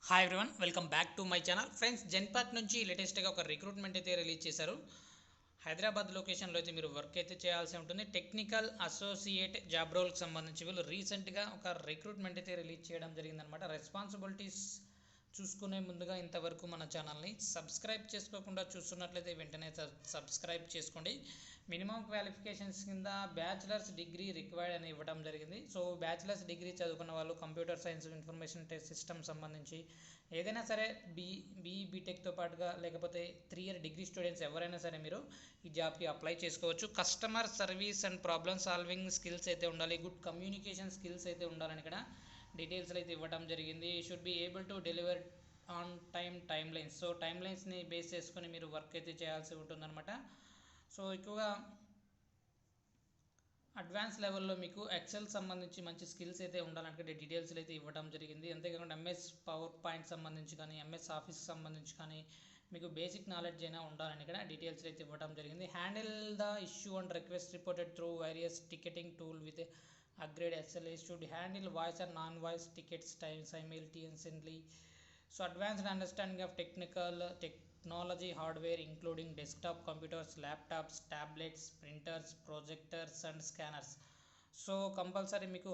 Hi everyone, welcome back to my channel. Friends, Genpact నుంచి లేటెస్ట్గా ఒక రిక్రూట్మెంట్ అయితే రిలీజ్ చేశారు. హైదరాబాద్ లొకేషన్లో అయితే మీరు వర్క్ అయితే చేయాల్సి ఉంటుంది. టెక్నికల్ అసోసియేట్ జాబ్ రోల్కి సంబంధించి వీళ్ళు రీసెంట్గా ఒక రిక్రూట్మెంట్ అయితే రిలీజ్ చేయడం జరిగిందనమాట. రెస్పాన్సిబిలిటీస్ చూసుకునే ముందుగా ఇంతవరకు మన ఛానల్ని సబ్స్క్రైబ్ చేసుకోకుండా చూస్తున్నట్లయితే వెంటనే సబ్స్క్రైబ్ చేసుకోండి. మినిమం క్వాలిఫికేషన్స్ కింద బ్యాచిలర్స్ డిగ్రీ రిక్వైర్డ్ అని ఇవ్వడం జరిగింది. సో బ్యాచిలర్స్ డిగ్రీ చదువుకున్న వాళ్ళు కంప్యూటర్ సైన్స్, ఇన్ఫర్మేషన్ సిస్టమ్ సంబంధించి ఏదైనా సరే బీటెక్తో పాటుగా లేకపోతే 3 ఇయర్ డిగ్రీ స్టూడెంట్స్ ఎవరైనా సరే మీరు ఈ జాబ్కి అప్లై చేసుకోవచ్చు. Customer service and problem solving skills అయితే ఉండాలి. గుడ్ కమ్యూనికేషన్ స్కిల్స్ అయితే ఉండాలని ఇక్కడ డీటెయిల్స్ అయితే ఇవ్వడం జరిగింది. Should be able to deliver on timelines. So టైమ్ లైన్స్ని బేస్ చేసుకొని మీరు వర్క్ అయితే చేయాల్సి ఉంటుందన్నమాట. సో ఎక్కువగా అడ్వాన్స్ లెవెల్లో మీకు ఎక్సెల్ సంబంధించి మంచి స్కిల్స్ అయితే ఉండాలంటే డీటెయిల్స్ అయితే ఇవ్వడం జరిగింది. అంతేకాకుండా ఎంఎస్ పవర్ పాయింట్ సంబంధించి కానీ, ఎంఎస్ ఆఫీస్ సంబంధించి కానీ మీకు బేసిక్ నాలెడ్జ్ అయినా ఉండాలని ఇక్కడ డీటెయిల్స్ అయితే ఇవ్వడం జరిగింది. Handle the issue and request reported through various ticketing tool with upgrade SLA. Should handle voice and non voice tickets simultaneously. So advanced understanding of technology hardware including desktop computers, laptops, tablets, printers, projectors and scanners. So compulsory మీకు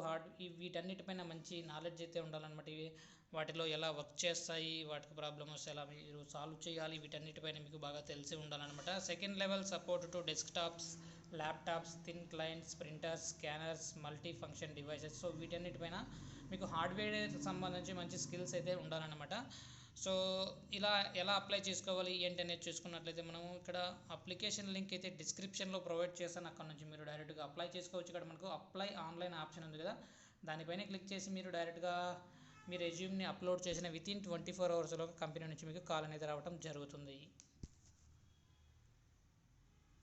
వీటన్నిటిపైన మంచి knowledge అయితే ఉండాలన్నమాట. ఇవి వాటిలో ఎలా work చేస్తాయి, వాటికి ప్రాబ్లమ్స్ ఎలా మీరు సాల్వ్ చేయాలి, వీటన్నిటిపైన మీకు బాగా తెలిసి ఉండాలన్నమాట. Second level support to desktops, laptops, thin clients, printers, scanners, multi function devices. So వీటన్నిటిపైన మీకు హార్డ్వేర్ సంబంధించి మంచి స్కిల్స్ అయితే ఉండాలన్నమాట. సో ఇలా ఎలా అప్లై చేసుకోవాలి ఏంటి అనేది చూసుకున్నట్లయితే మనం ఇక్కడ అప్లికేషన్ లింక్ అయితే డిస్క్రిప్షన్లో ప్రొవైడ్ చేస్తాను. అక్కడ నుంచి మీరు డైరెక్ట్గా అప్లై చేసుకోవచ్చు. ఇక్కడ మనకు అప్లై ఆన్లైన్ ఆప్షన్ ఉంది కదా, దానిపైన క్లిక్ చేసి మీరు డైరెక్ట్గా మీ రెజ్యూమ్ని అప్లోడ్ చేసిన వితిన్ 24 అవర్స్లో కంపెనీ నుంచి మీకు కాల్ అనేది రావడం జరుగుతుంది.